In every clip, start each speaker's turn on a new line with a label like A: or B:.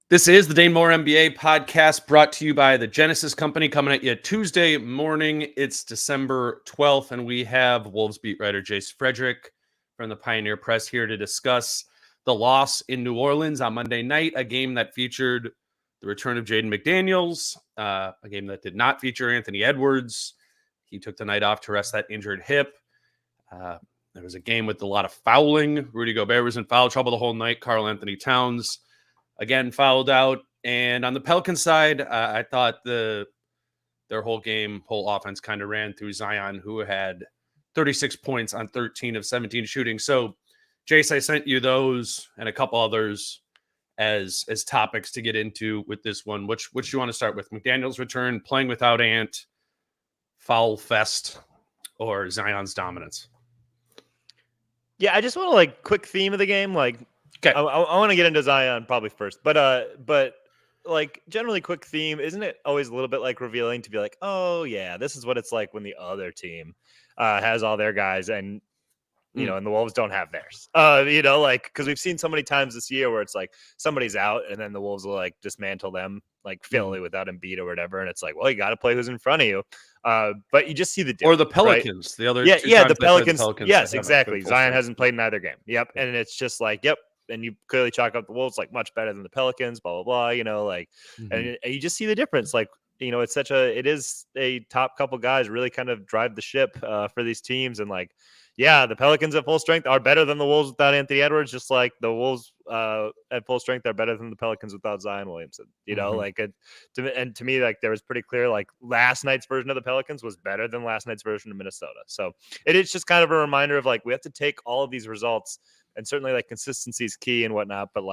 A: This is the Dane Moore NBA podcast brought to you by the Genesis Company, coming at you Tuesday morning. It's December 12th, and we have Wolves beat writer Jace Frederick from the Pioneer Press here to discuss the loss in New Orleans on Monday night, a game that featured the return of Jaden McDaniels, a game that did not feature Anthony Edwards. He took the night off to rest that injured hip. There was a game with a lot of fouling. Rudy Gobert was in foul trouble the whole night. Karl-Anthony Towns again fouled out. And on the Pelicans side, I thought their whole offense kind of ran through Zion, who had 36 points on 13 of 17 shooting. So, Jace, I sent you those and a couple others as topics to get into with this one. Which do you want to start with? McDaniels' return, playing without Ant, foul fest, or Zion's dominance?
B: Yeah, I just want to quick theme of the game.
A: Okay.
B: I want to get into Zion probably first, but generally quick theme, isn't it always a little bit revealing to be like, oh yeah, this is what it's like when the other team has all their guys and and the Wolves don't have theirs. Because we've seen so many times this year where it's like somebody's out and then the Wolves will dismantle them like Philly without Embiid or whatever, and it's like, well, you got to play who's in front of you. But you just see the difference,
A: or the Pelicans,
B: right?
A: The other
B: the Pelicans. Yes,
A: exactly.
B: Zion hasn't played in either game. Yep, and it's just yep. And you clearly chalk up the Wolves much better than the Pelicans, blah blah blah. And you just see the difference. It is a top couple guys really kind of drive the ship for these teams. And the Pelicans at full strength are better than the Wolves without Anthony Edwards, just like the Wolves at full strength are better than the Pelicans without Zion Williamson. To me, there was pretty clear, last night's version of the Pelicans was better than last night's version of Minnesota. So it is just kind of a reminder of we have to take all of these results, and certainly consistency is key and whatnot, but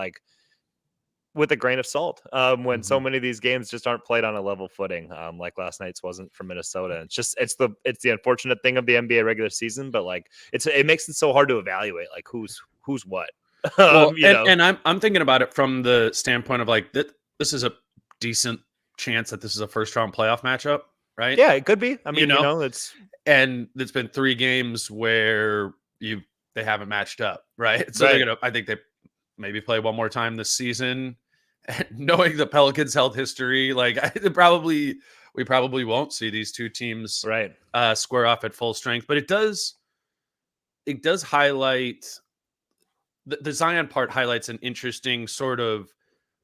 B: with a grain of salt when so many of these games just aren't played on a level footing, like last night's wasn't for Minnesota. It's the unfortunate thing of the NBA regular season, but it makes it so hard to evaluate who's what.
A: Well, and I'm thinking about it from the standpoint of this is a decent chance that this is a first round playoff matchup, right?
B: Yeah, it could be. I mean, it's
A: been 3 games where they haven't matched up, right? So
B: right.
A: I think they maybe play one more time this season. Knowing the Pelicans' health history, we probably won't see these two teams square off at full strength. But it does highlight the Zion part highlights an interesting sort of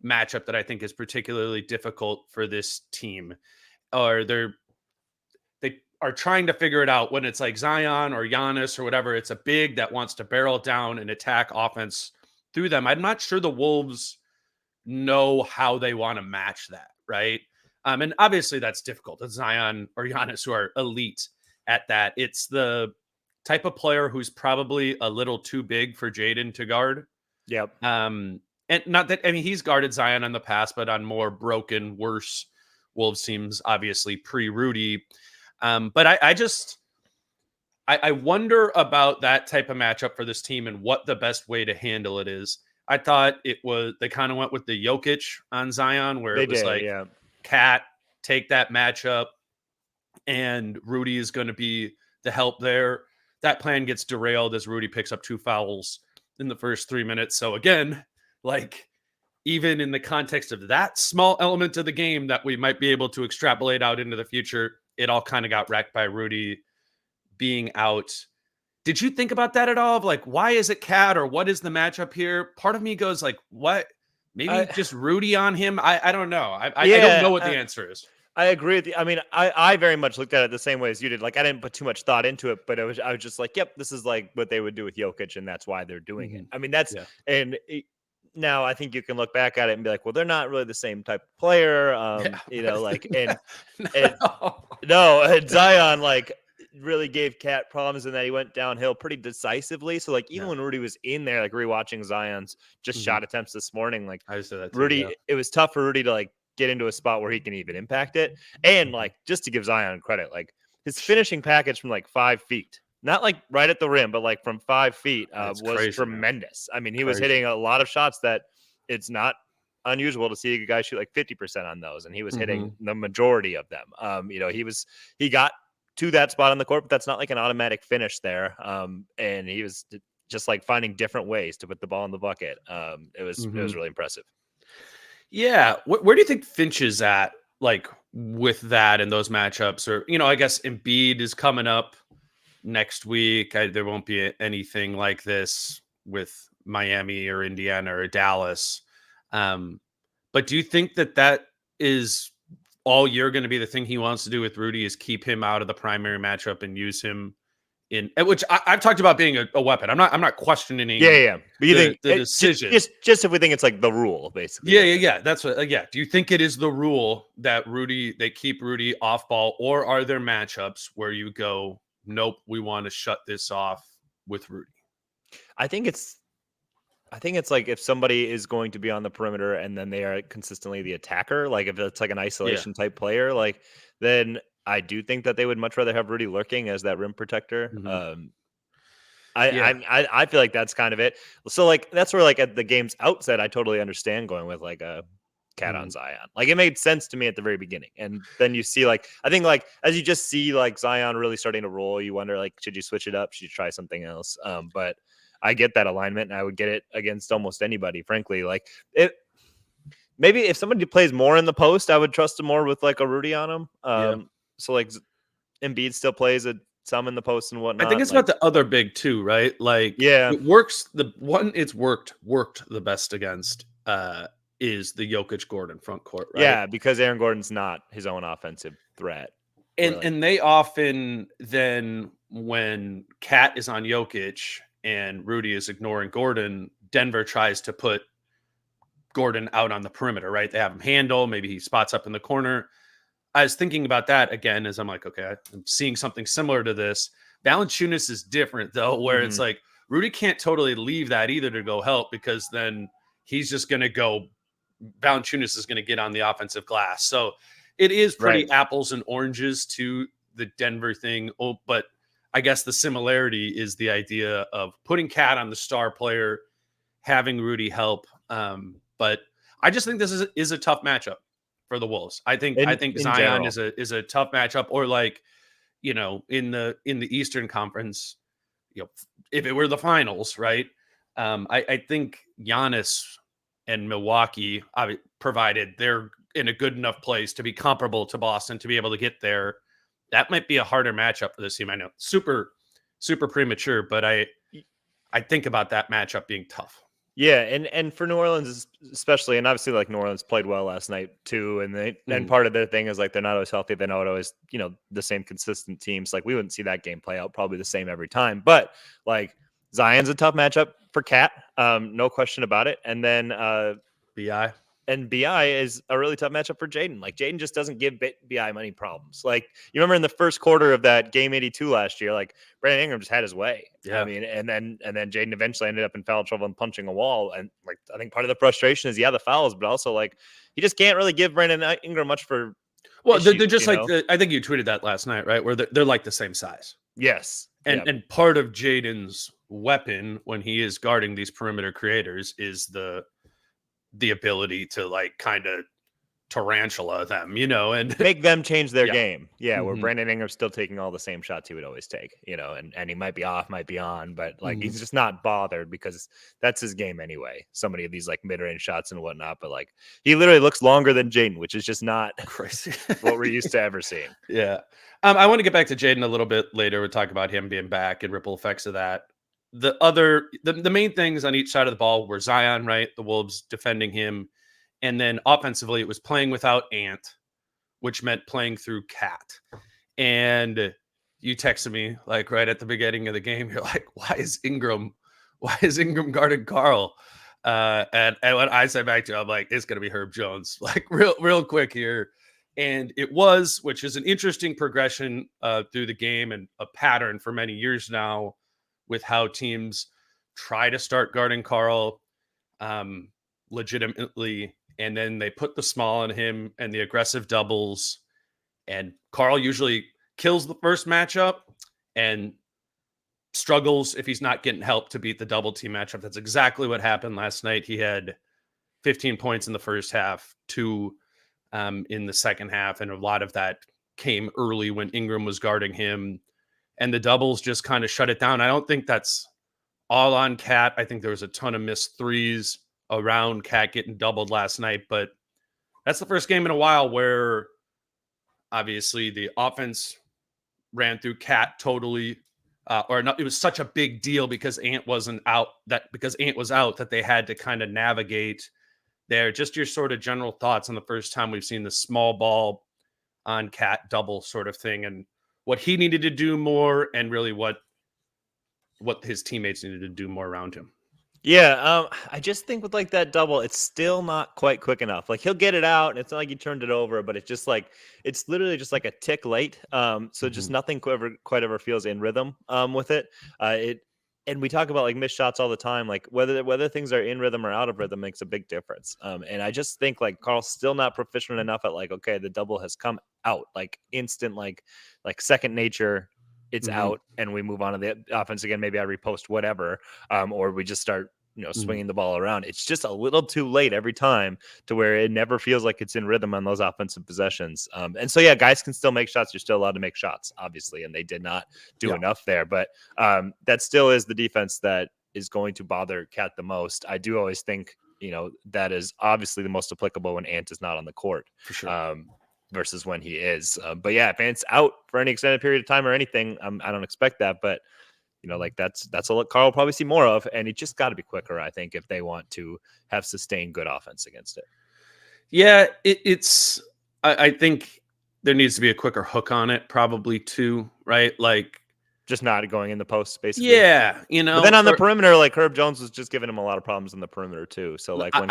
A: matchup that I think is particularly difficult for this team. Or they are trying to figure it out when it's Zion or Giannis or whatever. It's a big that wants to barrel down and attack offense through them. I'm not sure the Wolves know how they want to match that, right? And obviously that's difficult. It's Zion or Giannis who are elite at that. It's the type of player who's probably a little too big for Jaden to guard.
B: Yep.
A: And not that, I mean, he's guarded Zion in the past, but on more broken, worse Wolves teams, obviously pre-Rudy. But I wonder about that type of matchup for this team and what the best way to handle it is. I thought they kind of went with the Jokic on Zion, where it was Cat, take that matchup, and Rudy is going to be the help there. That plan gets derailed as Rudy picks up 2 fouls in the first 3 minutes. So again, even in the context of that small element of the game that we might be able to extrapolate out into the future, it all kind of got wrecked by Rudy being out. Did you think about that at all? Of why is it Cat, or what is the matchup here? Part of me goes what? Maybe just Rudy on him. I don't know. I don't know what the answer is.
B: I agree with you. I mean, I very much looked at it the same way as you did. I didn't put too much thought into it, but I was just yep, this is what they would do with Jokic, and that's why they're doing it. I mean, now I think you can look back at it and be well, they're not really the same type of player. And Zion really gave Cat problems in that he went downhill pretty decisively. So even when Rudy was in there, rewatching Zion's shot attempts this morning,
A: I said that too,
B: Rudy, it was tough for Rudy to get into a spot where he can even impact it. And just to give Zion credit, his finishing package from 5 feet, not right at the rim, but from 5 feet was crazy, tremendous. Man. I mean, he was hitting a lot of shots that it's not unusual to see a guy shoot 50% on those, and he was hitting the majority of them. He got to that spot on the court, but that's not an automatic finish there. And he was just finding different ways to put the ball in the bucket. It was really impressive.
A: Yeah. Where do you think Finch is at, like, with that and those matchups? Or, I guess Embiid is coming up next week. There won't be anything like this with Miami or Indiana or Dallas. Um, but do you think that is all year going to be the thing he wants to do with Rudy, is keep him out of the primary matchup and use him which I've talked about being a weapon. I'm not questioning
B: Yeah. But you think
A: the decision.
B: just if we think it's like the rule, basically.
A: Yeah. That's what. Yeah. Do you think it is the rule that they keep Rudy off ball, or are there matchups where you go, nope, we want to shut this off with Rudy?
B: I think it's like if somebody is going to be on the perimeter and then they are consistently the attacker, like if it's like an isolation type player, like then I do think that they would much rather have Rudy lurking as that rim protector.
A: Mm-hmm.
B: I feel like that's kind of it. So like that's where like at the game's outset, I totally understand going with like a cat on Zion. Like it made sense to me at the very beginning, and then you see like I think like as you just see like Zion really starting to roll, you wonder like should you switch it up? Should you try something else? But I get that alignment, and I would get it against almost anybody. Frankly, like it. Maybe if somebody plays more in the post, I would trust him more with like a Rudy on him. So like Embiid still plays some in the post and whatnot.
A: I think it's
B: like,
A: about the other big two, right? Like,
B: yeah,
A: it works. The one it's worked the best against is the Jokic Gordon front court, right?
B: Yeah, because Aaron Gordon's not his own offensive threat.
A: And they often then, when Cat is on Jokic and Rudy is ignoring Gordon, Denver tries to put Gordon out on the perimeter, right? They have him handle, maybe he spots up in the corner. I was thinking about that again as I'm like, okay, I'm seeing something similar to this. Valanciunas is different though, where it's like Rudy can't totally leave that either to go help, because then he's just going to go. Valanciunas is going to get on the offensive glass. So it is pretty apples and oranges to the Denver thing. Oh, but I guess the similarity is the idea of putting Cat on the star player, having Rudy help. But I just think this is a tough matchup for the Wolves. I think Zion is a tough matchup, or like, in the Eastern Conference, if it were the finals, right? I think Giannis and Milwaukee, provided they're in a good enough place to be comparable to Boston to be able to get there, that might be a harder matchup for this team. I know, super premature, but I think about that matchup being tough.
B: Yeah, and for New Orleans especially, and obviously like New Orleans played well last night too, and part of their thing is like they're not always healthy, they're not always the same consistent teams. Like we wouldn't see that game play out probably the same every time, but like Zion's a tough matchup for Cat, no question about it. And then
A: BI.
B: And BI is a really tough matchup for Jaden. Like Jaden just doesn't give BI many problems. Like you remember in the first quarter of that game 82 last year, like Brandon Ingram just had his way.
A: Yeah.
B: I mean, and then Jaden eventually ended up in foul trouble and punching a wall. And like I think part of the frustration is the fouls, but also like he just can't really give Brandon Ingram much for.
A: Well, issues, they're just like I think you tweeted that last night, right? Where they're like the same size.
B: Yes.
A: And part of Jaden's weapon when he is guarding these perimeter creators is the ability to like kind of tarantula them, and
B: make them change their game. Yeah. Where Brandon Ingram's still taking all the same shots he would always take, and he might be off, might be on, but like he's just not bothered because that's his game anyway. So many of these like mid-range shots and whatnot, but like he literally looks longer than Jaden, which is just not
A: crazy
B: what we're used to ever seeing.
A: Yeah. I want to get back to Jaden a little bit later. We'll talk about him being back and ripple effects of that. The main things on each side of the ball were Zion, right? The Wolves defending him. And then offensively, it was playing without Ant, which meant playing through Cat. And you texted me like right at the beginning of the game. You're like, why is Ingram guarding Carl? And what I said back to you, I'm like, it's gonna be Herb Jones, like real quick here. And it was, which is an interesting progression through the game and a pattern for many years now, with how teams try to start guarding Carl legitimately, and then they put the small on him and the aggressive doubles, and Carl usually kills the first matchup and struggles if he's not getting help to beat the double team matchup. That's exactly what happened last night. He had 15 points in the first half, 2 in the second half, and a lot of that came early when Ingram was guarding him. And the doubles just kind of shut it down. I don't think that's all on Cat. I think there was a ton of missed threes around Cat getting doubled last night, but that's the first game in a while where obviously the offense ran through Cat totally, or not. It was such a big deal because Ant wasn't out. Because Ant was out, that they had to kind of navigate there. Just your sort of general thoughts on the first time we've seen the small ball on Cat double sort of thing, and what he needed to do more, and really what his teammates needed to do more around him.
B: Yeah, I just think with like that double, it's still not quite quick enough. Like he'll get it out, and it's not like he turned it over, but it's just like it's literally just like a tick late. So just nothing quite ever feels in rhythm with it. And we talk about like missed shots all the time. Like whether things are in rhythm or out of rhythm makes a big difference. And I just think like Carl's still not proficient enough at like, okay, the double has come out like instant, like second nature. It's out, and we move on to the offense again. Maybe I repost whatever, or we just start, swinging the ball around. It's just a little too late every time to where it never feels like it's in rhythm on those offensive possessions. And so, yeah, guys can still make shots. You're still allowed to make shots, obviously, and they did not do enough there. But that still is the defense that is going to bother Cat the most. I do always think, that is obviously the most applicable when Ant is not on the court.
A: For sure.
B: Versus when he is. But yeah, if Ant's out for any extended period of time or anything, I don't expect that. But like that's what Carl will probably see more of, and he just got to be quicker, I think, if they want to have sustained good offense against it.
A: Yeah, it's. I think there needs to be a quicker hook on it, probably too, right? Like
B: just not going in the post, basically.
A: Yeah,
B: But then on the perimeter, like Herb Jones was just giving him a lot of problems in the perimeter too. So like when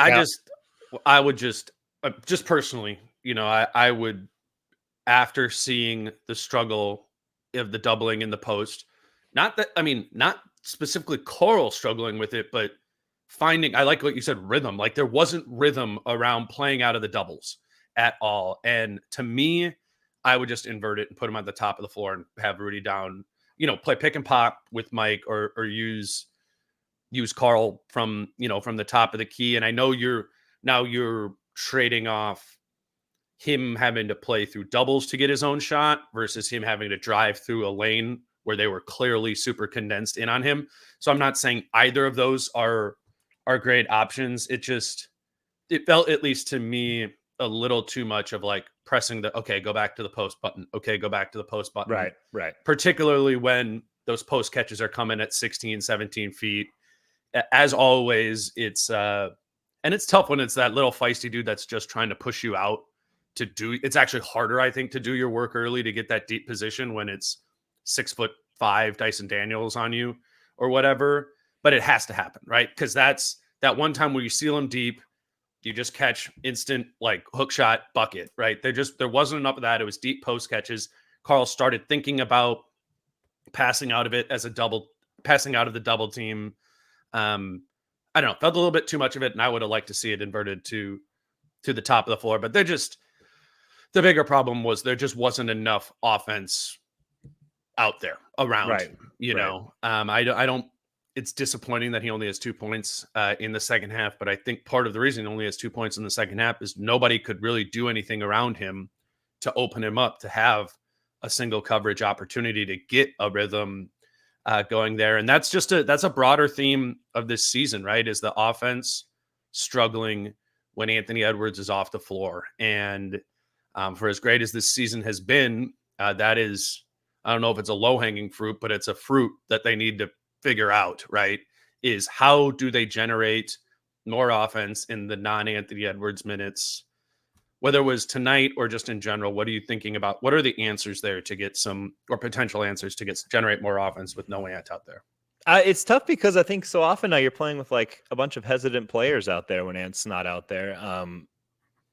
A: I would just personally, I would, after seeing the struggle of the doubling in the post, not specifically Coral struggling with it, but finding, I like what you said, rhythm. Like there wasn't rhythm around playing out of the doubles at all. And to me, I would just invert it and put him on the top of the floor and have Rudy down, play pick and pop with Mike, or use Carl from the top of the key. And I know you're trading off him having to play through doubles to get his own shot versus him having to drive through a lane where they were clearly super condensed in on him. So I'm not saying either of those are great options. It felt, at least to me, a little too much of like pressing the, okay, go back to the post button. Okay, go back to the post button.
B: Right.
A: Particularly when those post catches are coming at 16, 17 feet. As always, it's and it's tough when it's that little feisty dude that's just trying to push you out to do. It's actually harder, I think, to do your work early to get that deep position when it's 6'5" Dyson Daniels on you or whatever. But it has to happen, right? Because that's that one time where you seal him deep, you just catch instant like hook shot bucket, right? There wasn't enough of that. It was deep post catches. Carl started thinking about passing out of it as passing out of the double team. I don't know, felt a little bit too much of it, and I would have liked to see it inverted to the top of the floor. But the bigger problem was there just wasn't enough offense out there around him, I don't. It's disappointing that he only has 2 points in the second half, but I think part of the reason he only has 2 points in the second half is nobody could really do anything around him to open him up to have a single coverage opportunity to get a rhythm going there. And that's a broader theme of this season, right? Is the offense struggling when Anthony Edwards is off the floor. And for as great as this season has been, that is, I don't know if it's a low-hanging fruit, but it's a fruit that they need to figure out, right? Is how do they generate more offense in the non-Anthony Edwards minutes? Whether it was tonight or just in general, what are you thinking about? What are the answers there to get some, or potential answers to generate more offense with no Ant out there?
B: It's tough because I think so often now you're playing with like a bunch of hesitant players out there when Ant's not out there.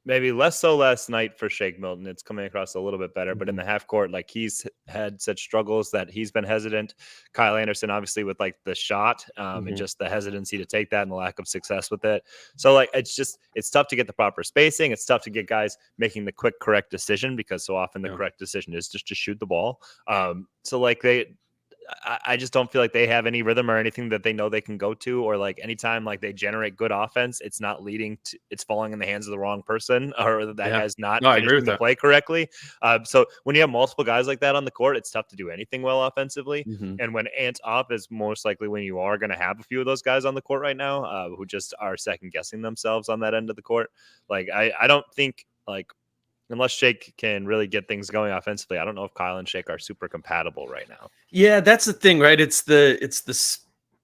B: Maybe less so last night for Shake Milton. It's coming across a little bit better, but in the half court, like he's had such struggles that he's been hesitant. Kyle Anderson, obviously, with like the shot and just the hesitancy to take that and the lack of success with it. So like, it's tough to get the proper spacing. It's tough to get guys making the quick, correct decision because so often the correct decision is just to shoot the ball. So like I just don't feel like they have any rhythm or anything that they know they can go to, or like anytime like they generate good offense, it's not it's falling in the hands of the wrong person or that has not finished the play correctly. So when you have multiple guys like that on the court, it's tough to do anything well offensively. And when Ant's off is most likely when you are going to have a few of those guys on the court right now who just are second guessing themselves on that end of the court. Like I don't think like unless Shake can really get things going offensively, I don't know if Kyle and Shake are super compatible right now.
A: Yeah, that's the thing, right? It's the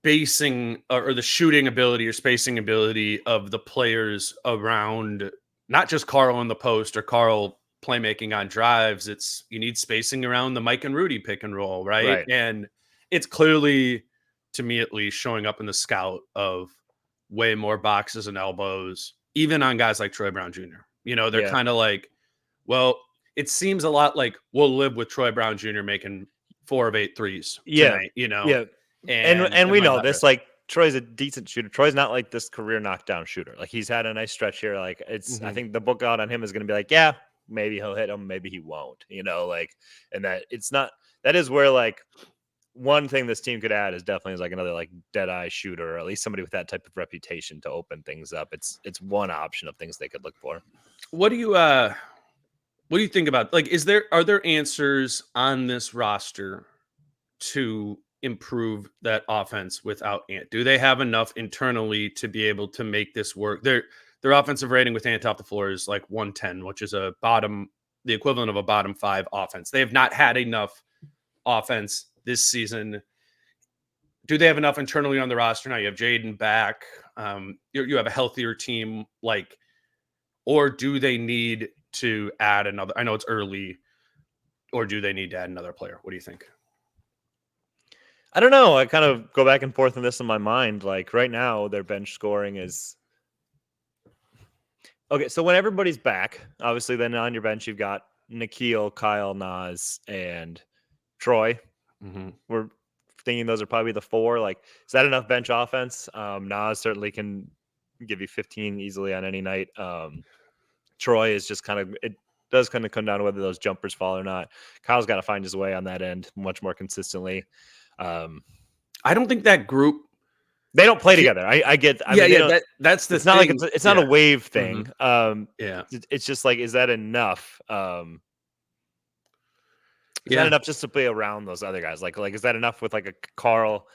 A: spacing or the shooting ability or spacing ability of the players around not just Carl in the post or Carl playmaking on drives. It's you need spacing around the Mike and Rudy pick and roll, right?
B: Right.
A: And it's clearly, to me at least, showing up in the scout of way more boxes and elbows, even on guys like Troy Brown Jr. They're
B: Yeah.
A: kind of like, well, it seems a lot like we'll live with Troy Brown Jr. making 4 of 8 threes
B: Yeah.
A: tonight,
B: Yeah. And
A: it
B: we
A: might
B: know
A: not
B: this,
A: risk.
B: like Troy's a decent shooter. Troy's not like this career knockdown shooter. Like he's had a nice stretch here. Like I
A: Mhm.
B: think the book out on him is going to be like, yeah, maybe he'll hit him, maybe he won't, like, and that it's not, that is where like one thing this team could add is definitely like another like dead eye shooter, or at least somebody with that type of reputation to open things up. It's one option of things they could look for.
A: What do you think about, like, are there answers on this roster to improve that offense without Ant? Do they have enough internally to be able to make this work? Their offensive rating with Ant off the floor is like 110, which is the equivalent of a bottom 5 offense. They have not had enough offense this season. Do they have enough internally on the roster now? You have Jaden back. You have a healthier team, like, or do they need to add another? I know it's early, or do they need to add another player? What do you think?
B: I don't know. I kind of go back and forth on this in my mind. Like right now, their bench scoring is okay. So when everybody's back, obviously, then on your bench you've got Nikhil, Kyle, Nas, and Troy.
A: Mm-hmm.
B: We're thinking those are probably the 4. Like, is that enough bench offense? Nas certainly can give you 15 easily on any night. Troy is just kind of, it does kind of come down to whether those jumpers fall or not. Kyle's got to find his way on that end much more consistently.
A: I don't think that group.
B: They don't play together. I get. I mean,
A: that's the
B: it's
A: thing.
B: not like it's not a wave thing.
A: Yeah.
B: It's just like, is that enough? Is that
A: Yeah.
B: enough just to play around those other guys? Like is that enough with like a Carl,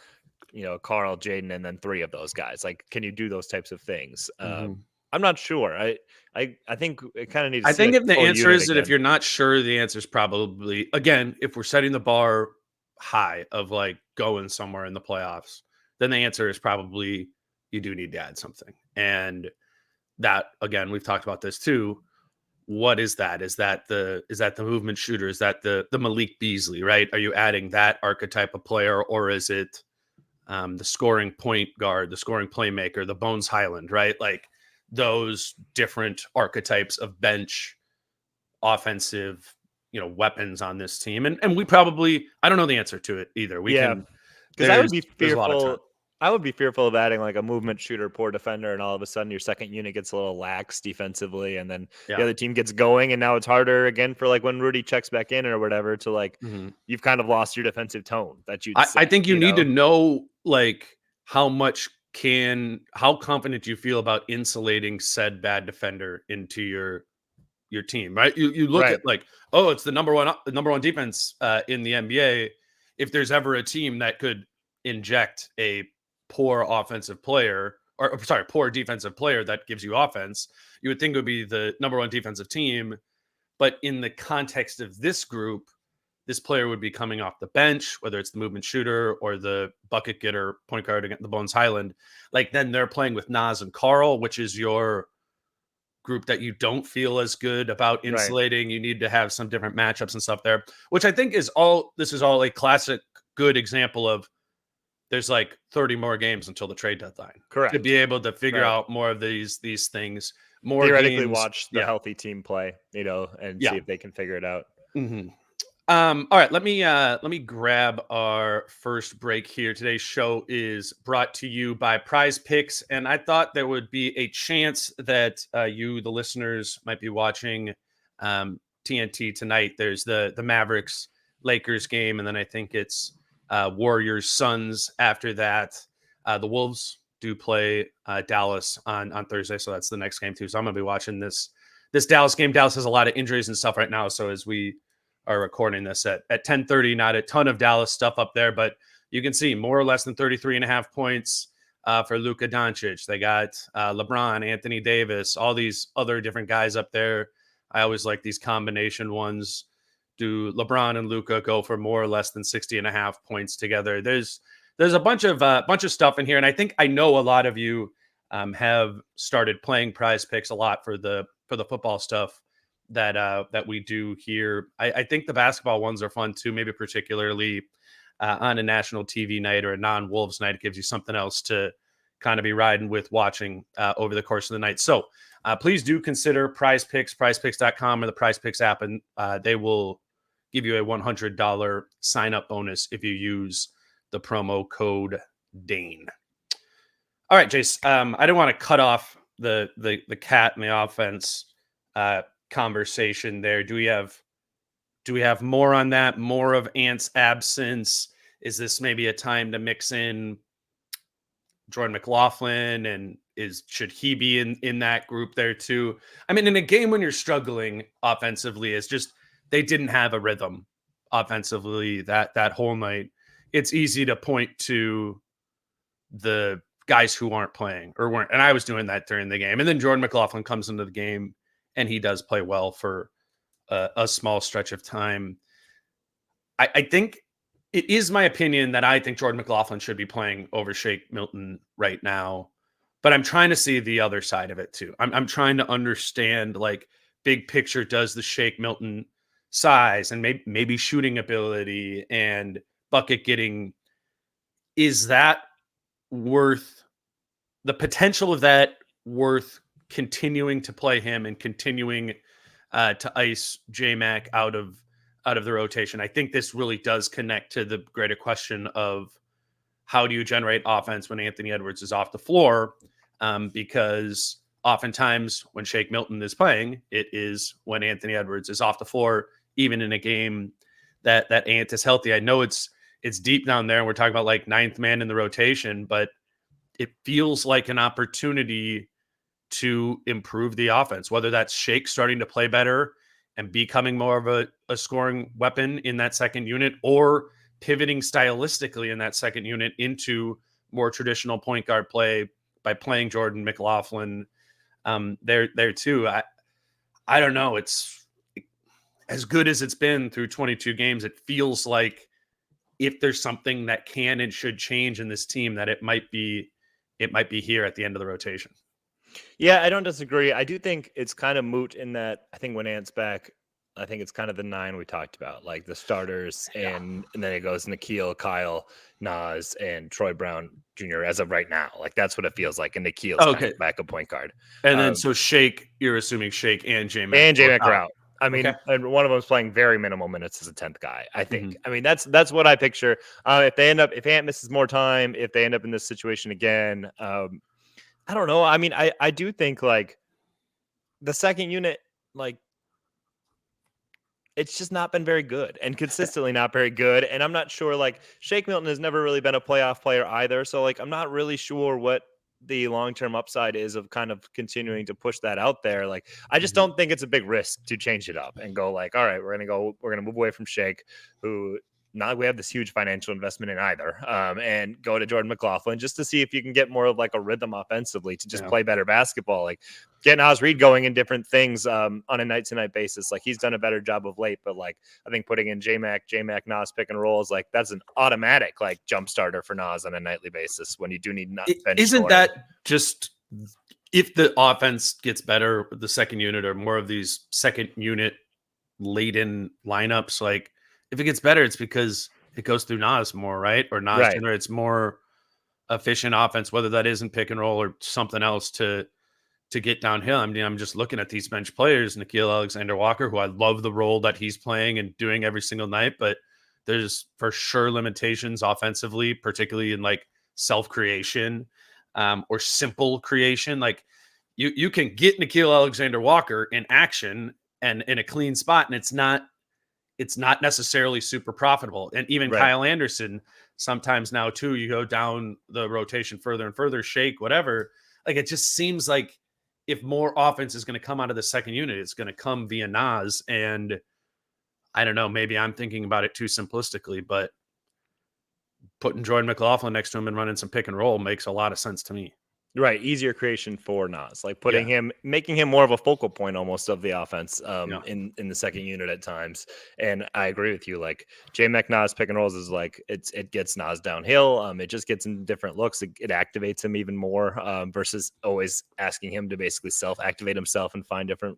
B: Carl, Jaden, and then 3 of those guys? Like, can you do those types of things? I'm not sure. I think it kind of needs to
A: I
B: see
A: think
B: like
A: if the
B: full
A: answer
B: unit
A: is that if
B: again.
A: you're not sure, the answer is probably, again, if we're setting the bar high of like going somewhere in the playoffs, then the answer is probably you do need to add something. And that, again, we've talked about this too. What is that? Is that the movement shooter? Is that the Malik Beasley, right? Are you adding that archetype of player, or is it the scoring point guard, the scoring playmaker, the Bones Highland, right? Like those different archetypes of bench offensive, weapons on this team. And we probably, I don't know the answer to it either.
B: Because I would be
A: there's a lot of time.
B: fearful. I would be fearful of adding like a movement shooter, poor defender, and all of a sudden your second unit gets a little lax defensively, and then the other team gets going, and now it's harder again for like when Rudy checks back in or whatever to like you've kind of lost your defensive tone that you'd set,
A: I think you need to know like how confident you feel about insulating said bad defender into your team, right? You look
B: right.
A: at like, oh, it's the number one defense in the NBA. If there's ever a team that could inject a poor offensive player, or sorry, poor defensive player that gives you offense, you would think it would be the number one defensive team. But in the context of this group, this player would be coming off the bench, whether it's the movement shooter or the bucket getter point guard against the Bones Highland. Like then they're playing with Nas and Carl, which is your group that you don't feel as good about insulating. Right. You need to have some different matchups and stuff there, which I think is all a classic good example of there's like 30 more games until the trade deadline.
B: Correct.
A: To be able to figure out more of these things, more
B: theoretically
A: games.
B: Watch the healthy team play, and see if they can figure it out.
A: Mm-hmm. All right, let me grab our first break here. Today's show is brought to you by Prize Picks, and I thought there would be a chance that you, the listeners, might be watching TNT tonight. There's the Mavericks Lakers game, and then I think it's Warriors Suns after that. The Wolves do play Dallas on Thursday, so that's the next game too. So I'm gonna be watching this Dallas game. Dallas has a lot of injuries and stuff right now, so as we are recording this at 10:30. Not a ton of Dallas stuff up there, but you can see more or less than 33.5 points for Luka Doncic. They got LeBron, Anthony Davis, all these other different guys up there I always like these combination ones. Do LeBron and Luka go for more or less than 60.5 points together? There's a bunch of stuff in here, and I think I know a lot of you have started playing Prize Picks a lot for the football stuff that we do here. I think the basketball ones are fun too, maybe particularly on a national TV night or a non-Wolves night. It gives you something else to kind of be riding with, watching over the course of the night. So please do consider Prize Picks, prizepicks.com, or the Prize Picks app, and they will give you a $100 sign-up bonus if you use the promo code Dane. All right, Jace, I didn't want to cut off the cat and the offense conversation there. Do we have more on that? More of Ant's absence? Is this maybe a time to mix in Jordan McLaughlin, and should he be in that group there too? I mean, in a game when you're struggling offensively, it's just they didn't have a rhythm offensively that whole night. It's easy to point to the guys who aren't playing or weren't, and I was doing that during the game. And then Jordan McLaughlin comes into the game, and he does play well for a small stretch of time. I think it is my opinion that I think Jordan McLaughlin should be playing over Shake Milton right now, but I'm trying to see the other side of it too. I'm trying to understand, like, big picture, does the Shake Milton size and maybe shooting ability and bucket getting, is that worth the potential of that worth continuing to play him and continuing to ice J-Mac out of the rotation? I think this really does connect to the greater question of how do you generate offense when Anthony Edwards is off the floor? Because oftentimes when Shake Milton is playing, it is when Anthony Edwards is off the floor, even in a game that Ant is healthy. I know it's deep down there, and we're talking about like ninth man in the rotation, but it feels like an opportunity to improve the offense, whether that's Shake starting to play better and becoming more of a scoring weapon in that second unit, or pivoting stylistically in that second unit into more traditional point guard play by playing Jordan McLaughlin there too. I don't know. It's as good as it's been through 22 games. It feels like if there's something that can and should change in this team, that it might be here at the end of the rotation.
B: Yeah, I don't disagree. I do think it's kind of moot in that I think when Ant's back, I think it's kind of the 9 we talked about, like the starters, and then it goes Nikhil, Kyle, Nas, and Troy Brown Jr. as of right now. Like that's what it feels like. And Nikhil's kind of backup point guard.
A: And then so Shake, you're assuming Shake and J-Mac.
B: And J-Mac are out. I mean, and one of them's playing very minimal minutes as a 10th guy, I think. I mean, that's what I picture. If Ant misses more time, if they end up in this situation again, I don't know. I mean, I do think like the second unit, like it's just not been very good and consistently not very good. And I'm not sure, like Shake Milton has never really been a playoff player either. So like, I'm not really sure what the long-term upside is of kind of continuing to push that out there. Like, I just don't think it's a big risk to change it up and go like, all right, we're going to move away from Shake, who not we have this huge financial investment in either, and go to Jordan McLaughlin just to see if you can get more of like a rhythm offensively to just play better basketball, like get Nas Reed going in different things on a night-to-night basis. Like he's done a better job of late, but like I think putting in J-Mac Nas pick and rolls, like that's an automatic like jump starter for Nas on a nightly basis when you do need not bench
A: isn't
B: scoring.
A: That just if the offense gets better, the second unit or more of these second unit laden lineups, like if it gets better, it's because it goes through Nas more, right? Or Nas generates more efficient offense, whether that isn't pick and roll or something else to get downhill. I mean, I'm just looking at these bench players, Nickeil Alexander-Walker, who I love the role that he's playing and doing every single night, but there's for sure limitations offensively, particularly in like self-creation or simple creation. Like you can get Nickeil Alexander-Walker in action and in a clean spot, and it's not necessarily super profitable. And even Kyle Anderson, sometimes now too, you go down the rotation further and further, Shake, whatever. Like, it just seems like if more offense is going to come out of the second unit, it's going to come via Nas. And I don't know, maybe I'm thinking about it too simplistically, but putting Jordan McLaughlin next to him and running some pick and roll makes a lot of sense to me.
B: Right, easier creation for Nas, like making him more of a focal point almost of the offense in the second unit at times. And I agree with you. Like Nas pick and rolls is like it gets Nas downhill. It just gets in different looks. It activates him even more versus always asking him to basically self-activate himself and find different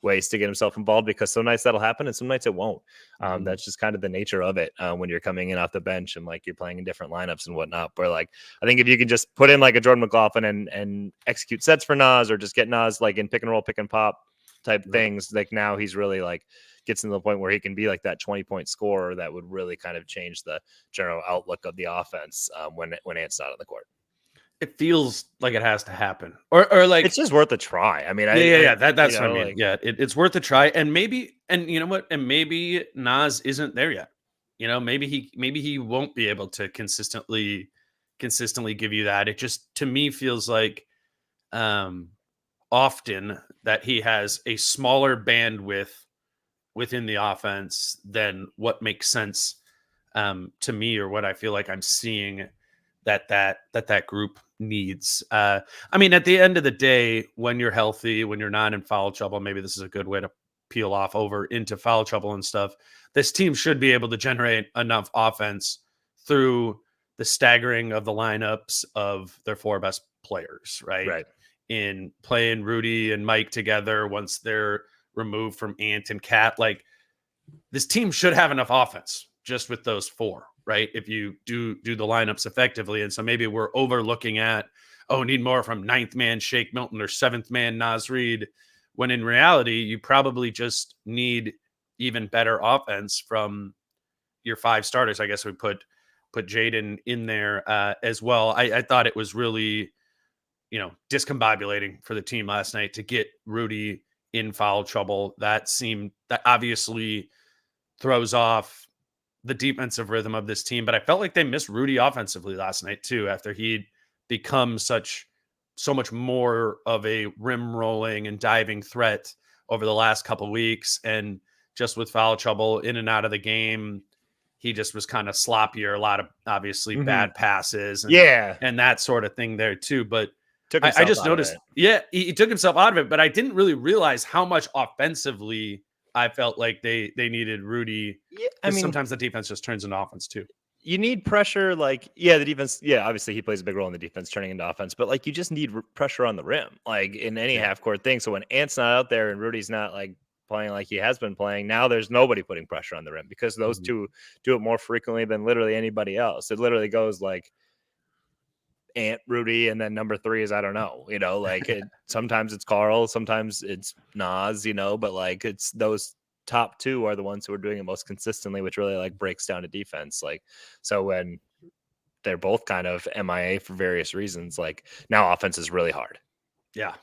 B: ways to get himself involved, because some nights that'll happen and some nights it won't. That's just kind of the nature of it when you're coming in off the bench and like you're playing in different lineups and whatnot. But like, I think if you can just put in like a Jordan McLaughlin and execute sets for Nas, or just get Nas like in pick and roll, pick and pop type things, like now he's really like gets to the point where he can be like that 20-point scorer that would really kind of change the general outlook of the offense when Ant's not on the court.
A: It feels like it has to happen, or like
B: it's just worth a try. I mean,
A: that's what I mean. Like, it's worth a try, and maybe you know what, and maybe Nas isn't there yet. You know, maybe he won't be able to consistently give you that. It just to me feels like often that he has a smaller bandwidth within the offense than what makes sense to me, or what I feel like I'm seeing that group needs. I mean, at the end of the day, when you're healthy, when you're not in foul trouble, maybe this is a good way to peel off over into foul trouble and stuff. This team should be able to generate enough offense through the staggering of the lineups of their four best players, right? In playing Rudy and Mike together once they're removed from Ant and Cat. Like, this team should have enough offense just with those four, right? If you do the lineups effectively. And so maybe we're overlooking at, need more from ninth man Shake Milton or seventh man Naz Reid, when in reality, you probably just need even better offense from your five starters. I guess we put Jaden in there as well. I thought it was really, discombobulating for the team last night to get Rudy in foul trouble. That obviously throws off the defensive rhythm of this team, but I felt like they missed Rudy offensively last night too, after he'd become so much more of a rim rolling and diving threat over the last couple of weeks. And just with foul trouble in and out of the game, he just was kind of sloppier, a lot of obviously bad passes and that sort of thing there too. But I just noticed, he took himself out of it, but I didn't really realize how much offensively I felt like they needed Rudy. I mean, sometimes the defense just turns into offense too.
B: You need pressure, the defense. Yeah, obviously he plays a big role in the defense turning into offense, but like you just need pressure on the rim, like in any half court thing. So when Ant's not out there and Rudy's not like playing like he has been playing, now there's nobody putting pressure on the rim, because those two do it more frequently than literally anybody else. It literally goes like Ant, Rudy, and then number three is I don't know, sometimes it's Carl, sometimes it's Nas, but like it's those top two are the ones who are doing it most consistently, which really like breaks down to defense. Like, so when they're both kind of MIA for various reasons, like now offense is really hard.
A: Yeah.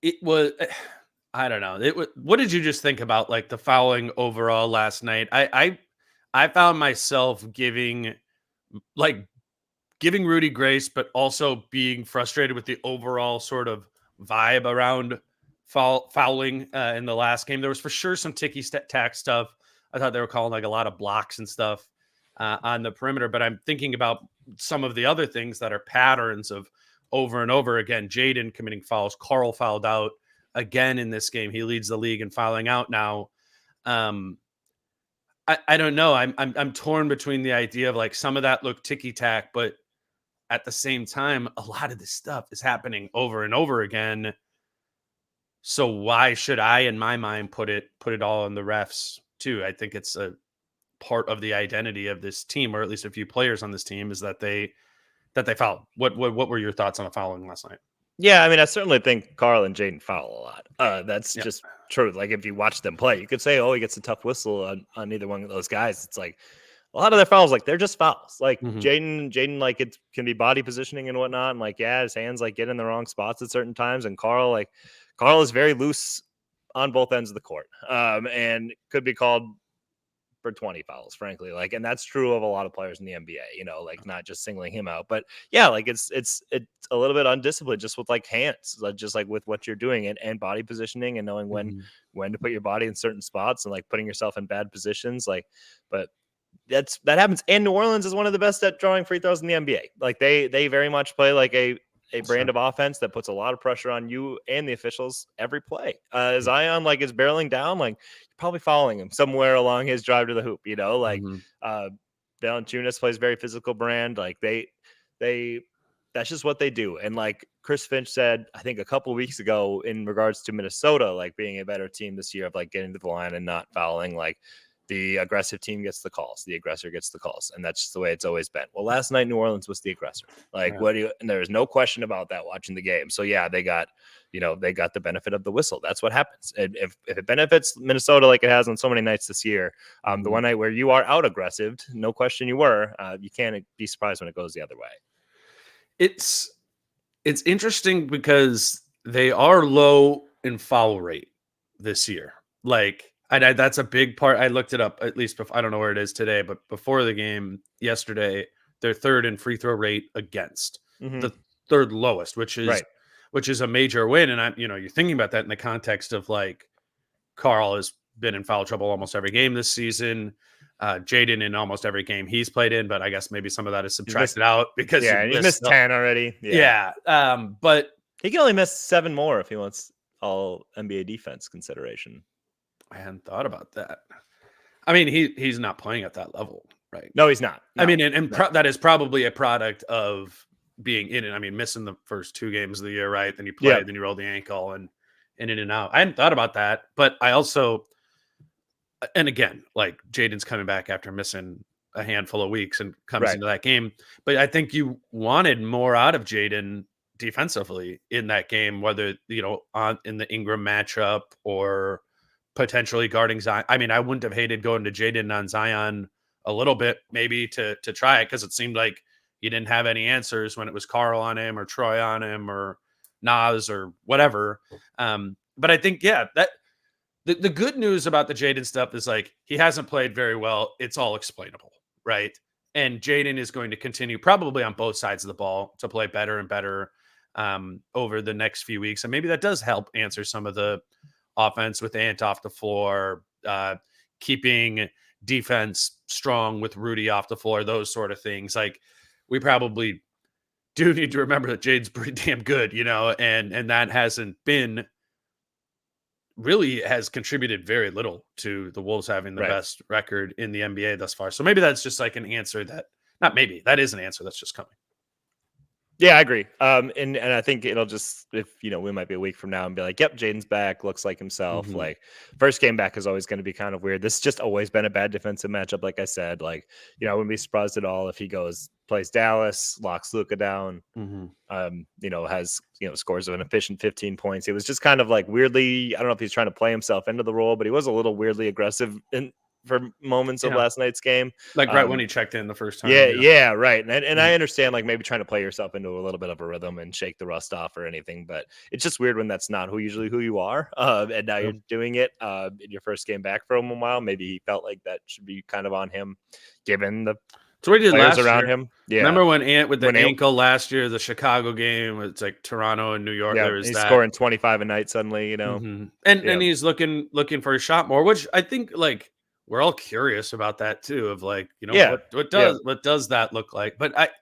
A: It was, I don't know. What did you just think about like the fouling overall last night? I found myself giving Rudy grace, but also being frustrated with the overall sort of vibe around fouling in the last game. There was for sure some ticky-tack stuff. I thought they were calling like a lot of blocks and stuff on the perimeter, but I'm thinking about some of the other things that are patterns of over and over again. Jaden committing fouls. Carl fouled out again in this game. He leads the league in fouling out now. I don't know. I'm torn between the idea of like some of that looked ticky-tack, but at the same time, a lot of this stuff is happening over and over again. So why should I, in my mind, put it all on the refs too? I think it's a part of the identity of this team, or at least a few players on this team, is that they fouled. What were your thoughts on the fouling last night?
B: Yeah, I mean, I certainly think Carl and Jaden foul a lot. That's just true. Like if you watch them play, you could say, "Oh, he gets a tough whistle on either one of those guys." It's like a lot of their fouls, like they're just fouls. Like Jaden, like it can be body positioning and whatnot, and like his hands like get in the wrong spots at certain times. And Carl is very loose on both ends of the court, and could be called for 20 fouls, frankly. Like, and that's true of a lot of players in the NBA, like not just singling him out, but yeah, like it's a little bit undisciplined just with like hands, just like with what you're doing and body positioning and knowing when to put your body in certain spots and like putting yourself in bad positions. Like, but that happens. And New Orleans is one of the best at drawing free throws in the NBA. Like they very much play like a brand of offense that puts a lot of pressure on you and the officials every play. Zion like is barreling down, like you're probably following him somewhere along his drive to the hoop, you know, like Valanciunas plays very physical brand. Like they that's just what they do. And like Chris Finch said, I think a couple of weeks ago in regards to Minnesota, like being a better team this year of like getting to the line and not fouling, like the aggressive team gets the calls, the aggressor gets the calls. And that's just the way it's always been. Well, last night, New Orleans was the aggressor. Like and there's no question about that watching the game. So yeah, they got the benefit of the whistle. That's what happens. If it benefits Minnesota like it has on so many nights this year, the one night where you are out aggressive, no question you were, you can't be surprised when it goes the other way.
A: It's interesting because they are low in foul rate this year. Like, that's a big part. I looked it up, at least before, I don't know where it is today, but before the game yesterday, they're third in free throw rate against, the third lowest, which is a major win. And you're thinking about that in the context of like Karl has been in foul trouble almost every game this season. Jaden in almost every game he's played in, but I guess maybe some of that is subtracted out because
B: he missed 10 already.
A: But
B: he can only miss 7 more if he wants all NBA defense consideration.
A: I hadn't thought about that. I mean, he's not playing at that level, right?
B: No, he's not. No,
A: I mean, and that is probably a product of being in it. I mean, missing the first 2 games of the year, right? Then you play, then you roll the ankle and in and out. I hadn't thought about that, but I also, and again, like Jaden's coming back after missing a handful of weeks and comes into that game. But I think you wanted more out of Jaden defensively in that game, whether, in the Ingram matchup or potentially guarding Zion. I mean, I wouldn't have hated going to Jaden on Zion a little bit, maybe to try it, because it seemed like you didn't have any answers when it was Karl on him or Troy on him or Nas or whatever. But I think, that the good news about the Jaden stuff is like he hasn't played very well. It's all explainable, right? And Jaden is going to continue probably on both sides of the ball to play better and better over the next few weeks. And maybe that does help answer some of the offense with Ant off the floor, keeping defense strong with Rudy off the floor, those sort of things. Like, we probably do need to remember that Jaden's pretty damn good, and that hasn't been really has contributed very little to the Wolves having the best record in the NBA thus far. So maybe that's just like an answer that that is an answer that's just coming.
B: Yeah, I agree. And I think it'll just, if we might be a week from now and be like, yep, Jaden's back, looks like himself. Like, first game back is always going to be kind of weird. This has just always been a bad defensive matchup. Like I said, like, I wouldn't be surprised at all if he plays Dallas, locks Luka down, has, scores of an efficient 15 points. It was just kind of like weirdly, I don't know if he's trying to play himself into the role, but he was a little weirdly aggressive for moments of last night's game,
A: like right when he checked in the first time.
B: Right. And I understand like maybe trying to play yourself into a little bit of a rhythm and shake the rust off or anything, but it's just weird when that's not usually who you are. And now you're doing it in your first game back for a while. Maybe he felt like that should be kind of on him, given the
A: so what he did
B: players
A: last
B: around
A: year.
B: him. Yeah,
A: remember when Ant with the ankle last year, the Chicago game? It's like Toronto and New York.
B: Yeah,
A: there was
B: he's
A: that.
B: scoring 25 a night suddenly.
A: And he's looking for a shot more, which I think like. We're all curious about that too, of like, what does that look like? But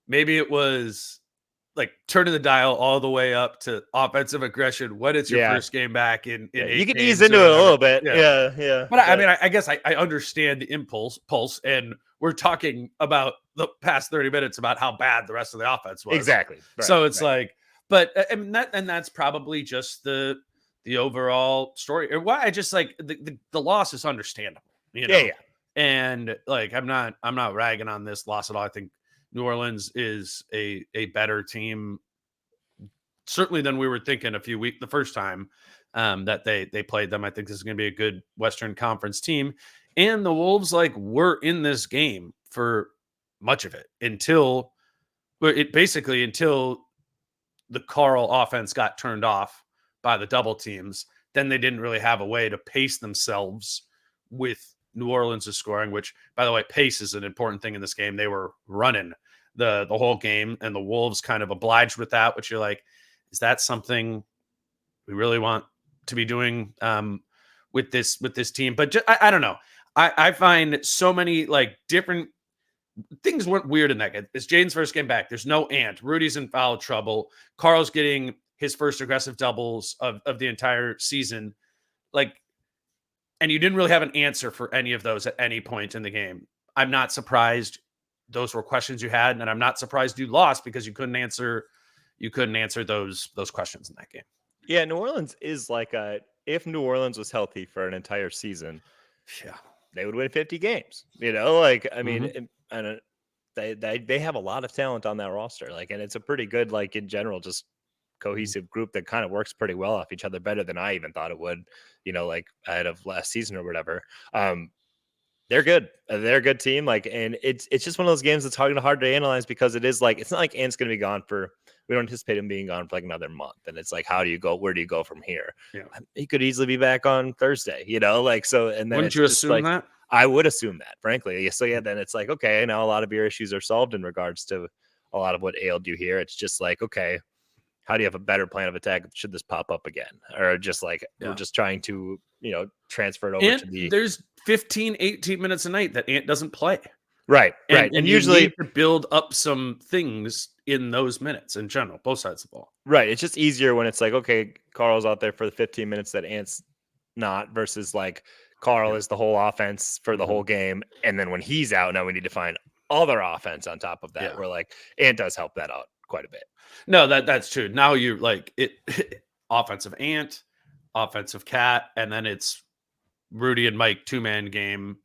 A: maybe it was like turning the dial all the way up to offensive aggression when it's your first game back in 8
B: you can
A: games
B: ease into it a little bit. Yeah.
A: But I mean, I guess I understand the pulse, and we're talking about the past 30 minutes about how bad the rest of the offense was.
B: Exactly.
A: Right, so it's like, but I mean, that's probably just the overall story. Or why I just like the loss is understandable, And like I'm not ragging on this loss at all. I think New Orleans is a better team, certainly than we were thinking the first time that they played them. I think this is going to be a good Western Conference team, and the Wolves were in this game for much of it until the Karl offense got turned off by the double teams. Then they didn't really have a way to pace themselves with New Orleans' scoring, which, by the way, pace is an important thing in this game. They were running the whole game, and the Wolves kind of obliged with that, which you're like, is that something we really want to be doing with this team? But I don't know. I find so many like different things went weird in that game. It's Jaden's first game back. There's no Ant. Rudy's in foul trouble. Carl's getting his first aggressive doubles of the entire season. Like, and you didn't really have an answer for any of those at any point in the game. I'm not surprised those were questions you had, and I'm not surprised you lost because you couldn't answer those questions in that game.
B: Yeah, New Orleans is like if New Orleans was healthy for an entire season,
A: Yeah,
B: they would win 50 games. Like I mean,
A: Mm-hmm.
B: and they have a lot of talent on that roster. Like, and it's a pretty good, like in general, just cohesive group that kind of works pretty well off each other, better than I even thought it would. Like ahead of last season or whatever. They're good. They're a good team. Like, and it's just one of those games that's hard to analyze because it is like it's not like Ant's going to be gone for. We don't anticipate him being gone for like another month, and it's like, how do you go? Where do you go from here?
A: Yeah.
B: He could easily be back on Thursday. Like so, and then
A: Wouldn't you assume
B: like,
A: that?
B: I would assume that, frankly. So yeah, then it's like, okay, now a lot of your issues are solved in regards to a lot of what ailed you here. It's just like, okay, how do you have a better plan of attack should this pop up again? Or just like we're just trying to, transfer it over to the
A: there's 15, 18 minutes a night that Ant doesn't play.
B: Right. And usually
A: you need to build up some things in those minutes in general, both sides of the ball.
B: Right. It's just easier when it's like, okay, Carl's out there for the 15 minutes that Ant's not versus like Carl is the whole offense for the whole game. And then when he's out, now we need to find other offense on top of that. Where like Ant does help that out quite a bit.
A: No, that's true. Now you're like offensive Ant, offensive Cat, and then it's Rudy and Mike 2-man game.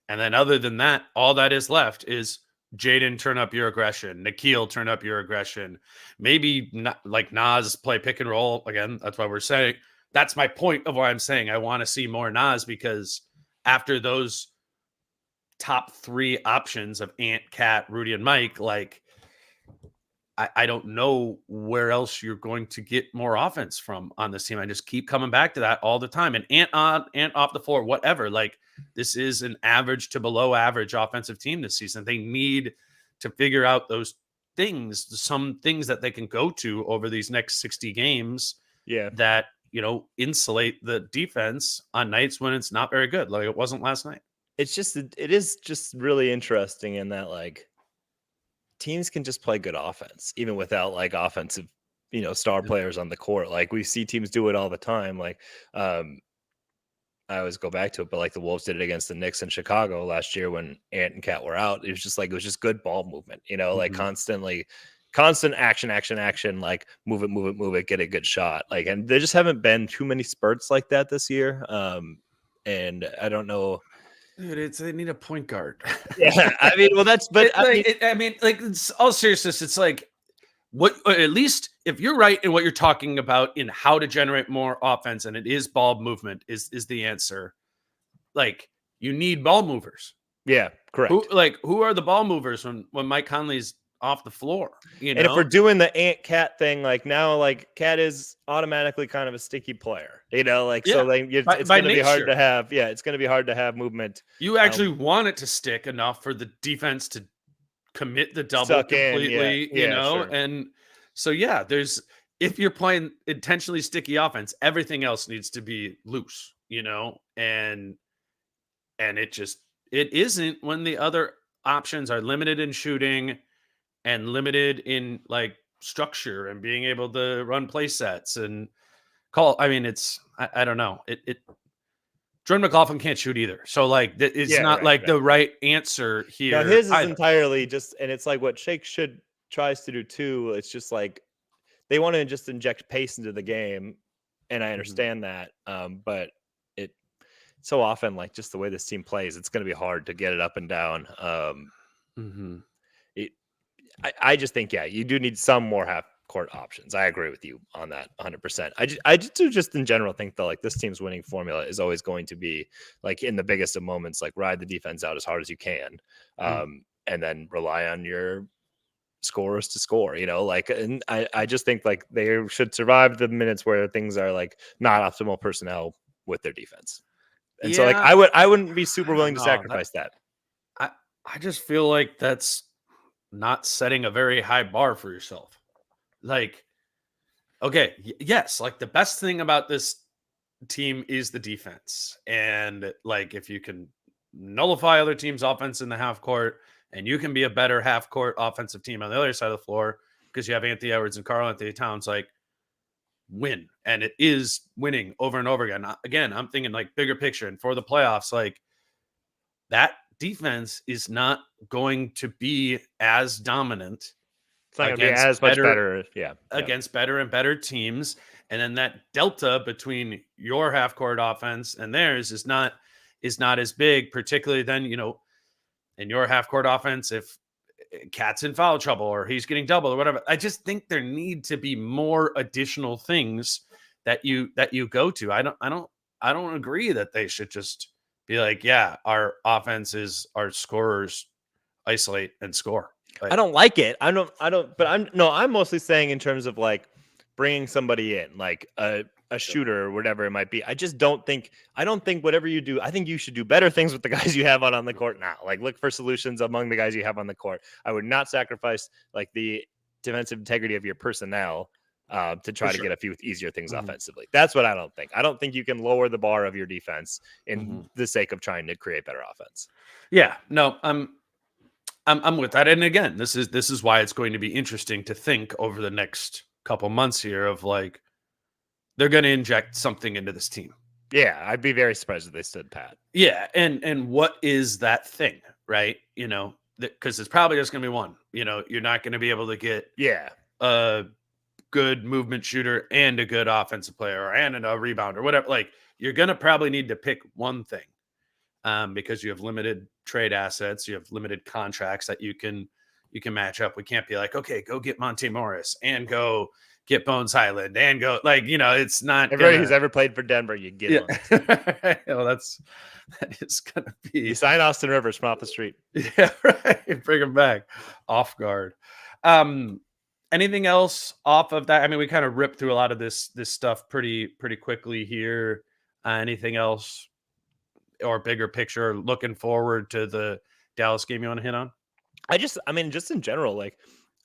A: And then other than that, all that is left is Jaden, turn up your aggression. Nikhil, turn up your aggression. Maybe not, like Nas play pick and roll again. That's why we're saying that's my point of why I'm saying I want to see more Nas, because after those top three options of Ant, Cat, Rudy, and Mike, like I don't know where else you're going to get more offense from on this team. I just keep coming back to that all the time. And Ant on, Ant off the floor, whatever. Like, this is an average to below average offensive team this season. They need to figure out those things, some things that they can go to over these next 60 games.
B: Yeah.
A: That, insulate the defense on nights when it's not very good. Like it wasn't last night.
B: It is just really interesting in that, like, teams can just play good offense even without like offensive, star players on the court. Like we see teams do it all the time. Like, I always go back to it, but like the Wolves did it against the Knicks in Chicago last year when Ant and Cat were out. It was just good ball movement, like constant action, like move it, get a good shot. Like, and there just haven't been too many spurts like that this year. And I don't know.
A: Dude, they need a point guard.
B: Yeah, I mean, well,
A: it's all seriousness. It's like, at least if you're right in what you're talking about in how to generate more offense, and it is ball movement is the answer. Like, you need ball movers.
B: Yeah, correct.
A: Who are the ball movers when Mike Conley's off the floor?
B: And if we're doing the Ant Cat thing, like now, like Cat is automatically kind of a sticky player, so like it's going to be hard to have. Yeah, it's going to be hard to have movement.
A: You actually want it to stick enough for the defense to commit the double completely,
B: sure.
A: And so if you're playing intentionally sticky offense, everything else needs to be loose, and it isn't when the other options are limited in shooting and limited in like structure and being able to run play sets and call. I mean, I don't know. Jordan McLaughlin can't shoot either. So like, it's not the right answer here.
B: Now, his is entirely just, and it's like what Shake tries to do too. It's just like, they want to just inject pace into the game. And I understand that. But so often, like just the way this team plays, it's going to be hard to get it up and down. I just think, you do need some more half court options. I agree with you on that 100%. I just in general think that like this team's winning formula is always going to be like in the biggest of moments, like ride the defense out as hard as you can. And then rely on your scorers to score, like, and I just think like they should survive the minutes where things are like not optimal personnel with their defense. And so like, I wouldn't be super willing to sacrifice that.
A: I just feel like that's not setting a very high bar for yourself. Like, okay, yes, like the best thing about this team is the defense. And like, if you can nullify other teams' offense in the half court, and you can be a better half court offensive team on the other side of the floor because you have Anthony Edwards and Karl Anthony Towns, like, win. And it is winning over and over again. Again, I'm thinking like bigger picture, and for the playoffs, like, that defense is not going to be as dominant.
B: It's not going to be as much better. Yeah.
A: Against better and better teams. And then that delta between your half court offense and theirs is not as big, particularly then, in your half court offense, if Cat's in foul trouble or he's getting double or whatever. I just think there need to be more additional things that you go to. I don't agree that they should just be like, yeah, our offense is our scorers isolate and score.
B: I don't like it. But I'm mostly saying in terms of like bringing somebody in, like a shooter or whatever it might be. I don't think whatever you do, I think you should do better things with the guys you have on the court now. Like, look for solutions among the guys you have on the court. I would not sacrifice like the defensive integrity of your personnel to try to get a few easier things offensively. That's what I don't think. I don't think you can lower the bar of your defense in the sake of trying to create better offense.
A: Yeah, no, I'm with that. And again, this is why it's going to be interesting to think over the next couple months here of like, they're going to inject something into this team.
B: Yeah, I'd be very surprised if they stood pat.
A: Yeah, and what is that thing, right? Because it's probably just going to be one. You're not going to be able to get a good movement shooter and a good offensive player and a rebounder, whatever. Like, you're going to probably need to pick one thing because you have limited trade assets, you have limited contracts that you can match up. We can't be like, okay, go get Monte Morris and go get Bones Highland and go, like, it's not
B: everybody who's ever played for Denver, you get him.
A: Well, that is gonna be,
B: you sign Austin Rivers from off the street.
A: Yeah, right. Bring him back off guard. Anything else off of that? I mean, we kind of ripped through a lot of this stuff pretty quickly here. Anything else or bigger picture looking forward to the Dallas game you want to hit on?
B: just in general, like,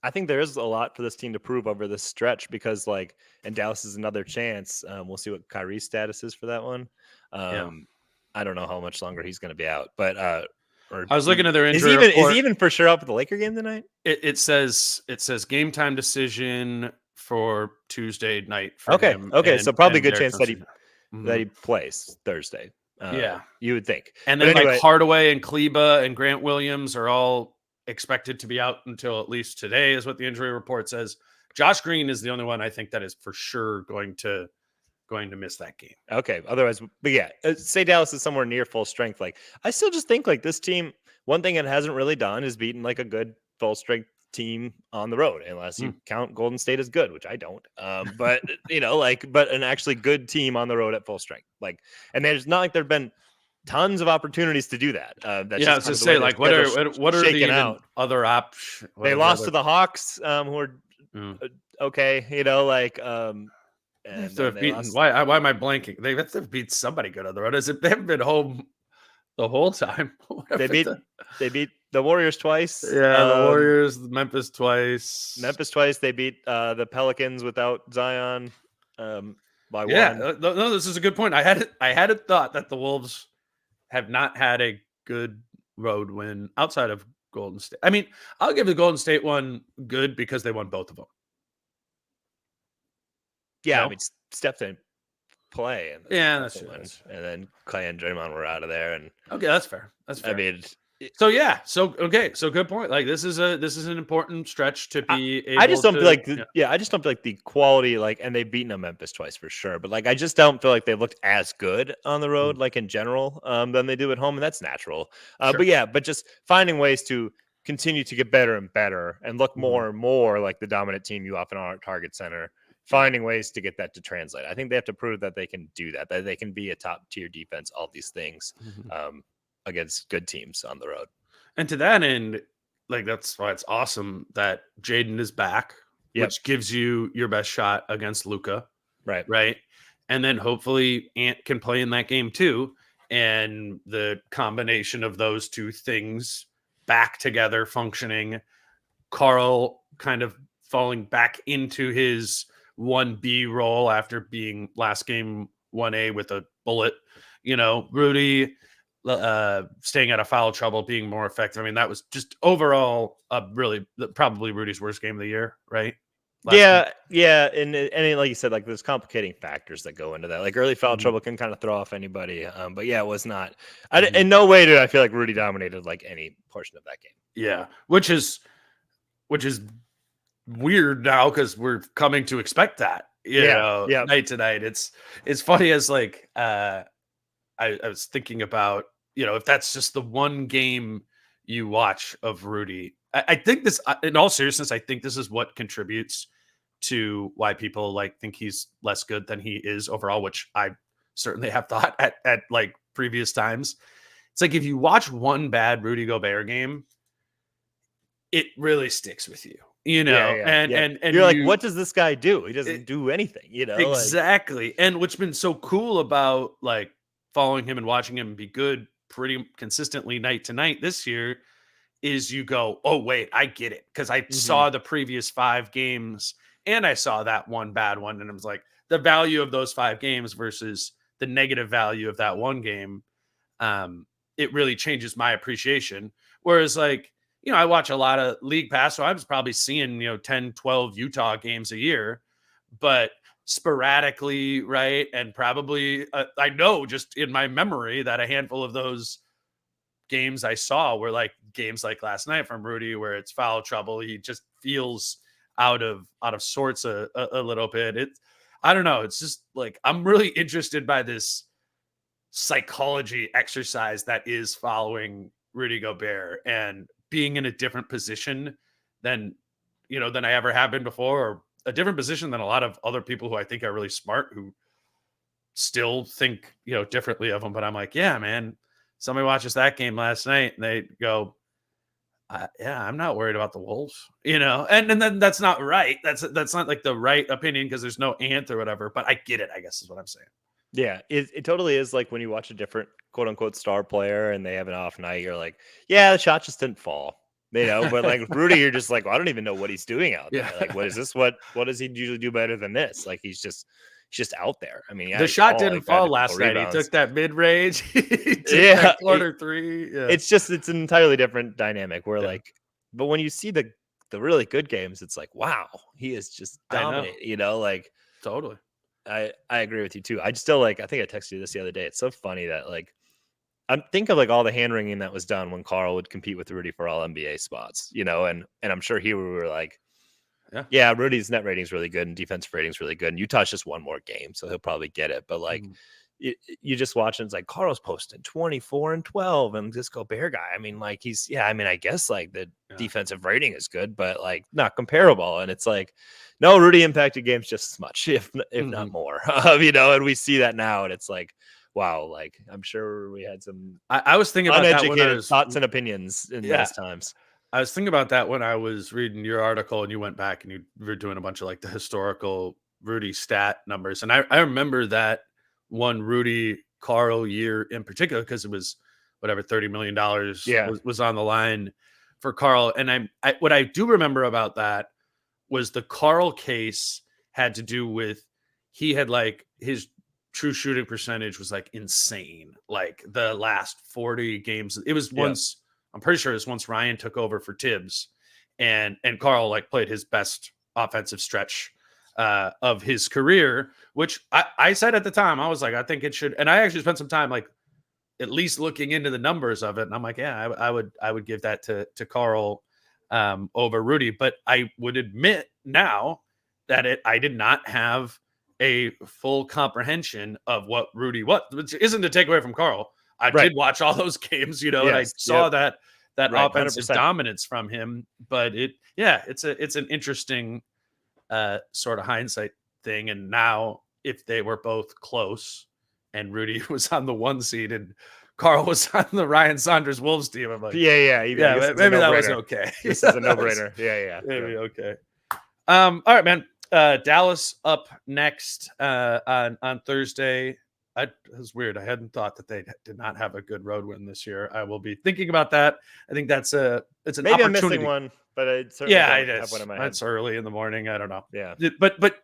B: I think there is a lot for this team to prove over this stretch because, like, and Dallas is another chance. We'll see what Kyrie's status is for that one. I don't know how much longer he's going to be out, but I
A: was looking at their injury report.
B: Is he even for sure out for the Laker game tonight?
A: It says game time decision for Tuesday night. For him
B: so probably a good chance that he plays Thursday. You would think.
A: And then anyway, like Hardaway and Kleba and Grant Williams are all expected to be out until at least today, is what the injury report says. Josh Green is the only one I think that is for sure going to miss that game.
B: Okay. Otherwise, but yeah, say Dallas is somewhere near full strength. Like, I still just think like this team, one thing it hasn't really done is beaten like a good full strength team on the road, unless you count Golden State as good, which I don't. But but an actually good team on the road at full strength. Like, and there's not like there've been tons of opportunities to do that. That's
A: I was to say, like, what are the other options?
B: They lost to the Hawks, who are okay, and
A: they've beaten. Why am I blanking? They have to beat somebody good on the road. Is it they haven't been home the whole time?
B: They beat the Warriors twice.
A: Yeah, the Warriors, Memphis twice.
B: They beat the Pelicans without Zion by one.
A: No, this is a good point. I had a thought that the Wolves have not had a good road win outside of Golden State. I mean, I'll give the Golden State one good because they won both of them.
B: Yeah, I mean, Steph didn't play.
A: That's true.
B: And then Clay and Draymond were out of there. And
A: okay, that's fair. I mean, so good point. Like, this is an important stretch to be able.
B: I just don't feel like the quality, like, and they've beaten Memphis twice for sure, but like, I just don't feel like they looked as good on the road, like in general, than they do at home, and that's natural. But just finding ways to continue to get better and better and look more and more like the dominant team you often are at Target Center. Finding ways to get that to translate. I think they have to prove that they can do that they can be a top tier defense, all these things against good teams on the road.
A: And to that end, like, that's why it's awesome that Jaden is back, which gives you your best shot against Luka. Right. And then hopefully Ant can play in that game too. And the combination of those two things back together functioning, Karl kind of falling back into his 1B role after being last game 1A with a bullet, Rudy, staying out of foul trouble, being more effective. I mean, that was just overall probably Rudy's worst game of the year, right?
B: Yeah, and like you said, like there's complicating factors that go into that. Like early foul trouble can kind of throw off anybody. But yeah, it was not. In no way did I feel like Rudy dominated like any portion of that game.
A: Yeah, which is weird now because we're coming to expect that. Night to night. It's funny as like I was thinking about if that's just the one game you watch of Rudy. I think this, in all seriousness, I think this is what contributes to why people like think he's less good than he is overall, which I certainly have thought at like previous times. It's like if you watch one bad Rudy Gobert game, it really sticks with you, and
B: you're like, what does this guy do? He doesn't do anything,
A: exactly. And what's been so cool about like following him and watching him be good pretty consistently night to night this year is you go, oh wait, I get it, because I saw the previous 5 games and I saw that one bad one, and it was like the value of those 5 games versus the negative value of that one game. It really changes my appreciation. Whereas like, I watch a lot of league pass, so I was probably seeing, 10, 12 Utah games a year, but sporadically, right? And probably, I know just in my memory that a handful of those games I saw were like games like last night from Rudy, where it's foul trouble. He just feels out of sorts a little bit. I don't know. It's just like, I'm really interested by this psychology exercise that is following Rudy Gobert and being in a different position than I ever have been before, or a different position than a lot of other people who I think are really smart, who still think, differently of him. But I'm like, yeah, man, somebody watches that game last night and they go, yeah, I'm not worried about the Wolves, and then that's not right. That's not like the right opinion, because there's no Ant or whatever, but I get it, I guess is what I'm saying.
B: Yeah, it totally is. Like when you watch a different quote unquote star player and they have an off night, you're like, yeah, the shot just didn't fall, but like Rudy, you're just like, well, I don't even know what he's doing out there. Like, what is this? What does he usually do better than this? Like he's just out there. I mean,
A: the shot didn't fall last night. He took that mid range. That corner 3. Yeah.
B: It's an entirely different dynamic where like, but when you see the really good games, it's like, wow, he is just dominant. Like
A: totally.
B: I agree with you too. I still like, I think I texted you this the other day. It's so funny that like, I think of like all the hand wringing that was done when Carl would compete with Rudy for all NBA spots, and I'm sure we were like, yeah, Rudy's net rating is really good and defensive rating is really good. And Utah's just one more game, so he'll probably get it. But like, you just watch and it's like Carl's posting 24 and 12 and this Gobert guy. I mean, like I guess like the defensive rating is good, but like not comparable. And it's like, no, Rudy impacted games just as much, if not more, and we see that now. And it's like, wow, like I'm sure we had some
A: I was thinking about
B: uneducated thoughts and opinions in those times.
A: I was thinking about that when I was reading your article and you went back and you were doing a bunch of like the historical Rudy stat numbers. And I remember that one Rudy Carl year in particular, because it was whatever, $30 million was on the line for Carl. And what I do remember about that was the Carl case had to do with, he had like his true shooting percentage was like insane. Like the last 40 games, it was once, I'm pretty sure it was once Ryan took over for Tibbs, and Carl like played his best offensive stretch of his career, which I said at the time, I was like, I think it should. And I actually spent some time like at least looking into the numbers of it. And I'm like, yeah, I would give that to Carl over Rudy. But I would admit now that I did not have a full comprehension of what Rudy was, which isn't to take away from Carl. I did watch all those games, and I saw that offensive 100%. Dominance from him. But it's an interesting sort of hindsight thing. And now if they were both close and Rudy was on the 1 seed and Carl was on the Ryan Saunders Wolves team, I'm like,
B: maybe
A: that was okay.
B: This is a no-brainer.
A: Maybe okay. All right, man. Dallas up next on Thursday. It was weird. I hadn't thought that they did not have a good road win this year. I will be thinking about that. I think it's an
B: maybe
A: opportunity.
B: I'm missing one, but I certainly have one in my head.
A: It's early in the morning. I don't know.
B: Yeah,
A: but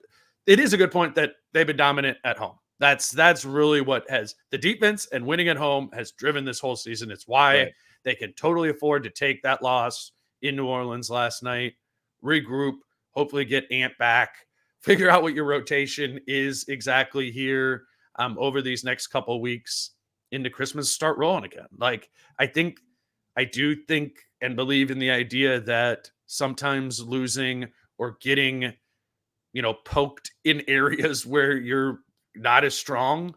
A: it is a good point that they've been dominant at home. That's really what has the defense and winning at home has driven this whole season. It's why they can totally afford to take that loss in New Orleans last night, regroup, hopefully get Ant back, figure out what your rotation is exactly here over these next couple weeks into Christmas, start rolling again. Like, I do think and believe in the idea that sometimes losing or getting, poked in areas where you're not as strong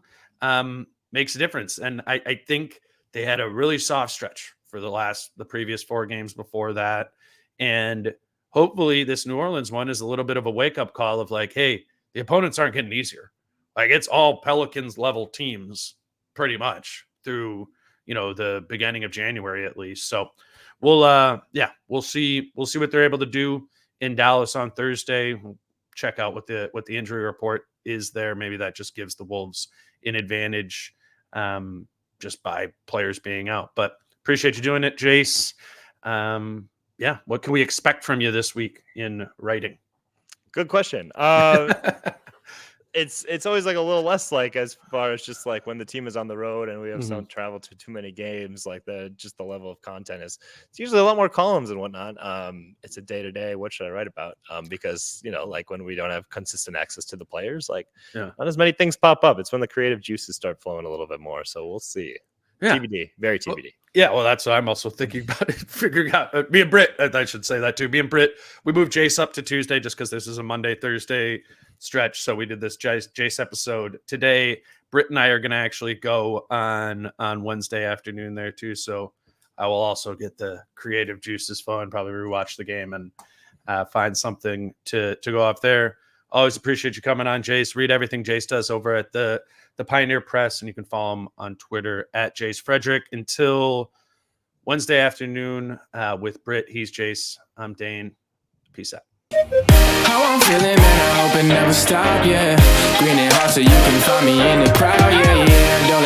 A: makes a difference. And I think they had a really soft stretch for the previous 4 games before that. And hopefully this New Orleans one is a little bit of a wake-up call of like, hey, the opponents aren't getting easier. Like, it's all Pelicans level teams pretty much through, the beginning of January at least. So we'll see what they're able to do in Dallas on Thursday. We'll check out what the injury report is there. Maybe that just gives the Wolves an advantage just by players being out. But appreciate you doing it, Jace. What can we expect from you this week in writing?
B: Good question. It's always like a little less like as far as just like when the team is on the road and we have some travel to too many games, like the level of content it's usually a lot more columns and whatnot. It's a day-to-day, what should I write about? Because like when we don't have consistent access to the players, like not as many things pop up. It's when the creative juices start flowing a little bit more. So we'll see. TBD, very TBD.
A: Well, that's what I'm also thinking about it. Figuring out me and Britt, I should say that too. Me and Britt, we moved Jace up to Tuesday just because this is a Monday, Thursday stretch. So we did this Jace episode today. Britt and I are going to actually go on Wednesday afternoon there too. So I will also get the creative juices flowing, probably rewatch the game and find something to go off there. Always appreciate you coming on, Jace. Read everything Jace does over at the Pioneer Press, and you can follow him on Twitter at Jace Frederick. Until Wednesday afternoon with Britt, he's Jace. I'm Dane. Peace out.
C: How I'm feeling, man, I hope it never stop, yeah. Green and hot so you can find me in the crowd, yeah. Don't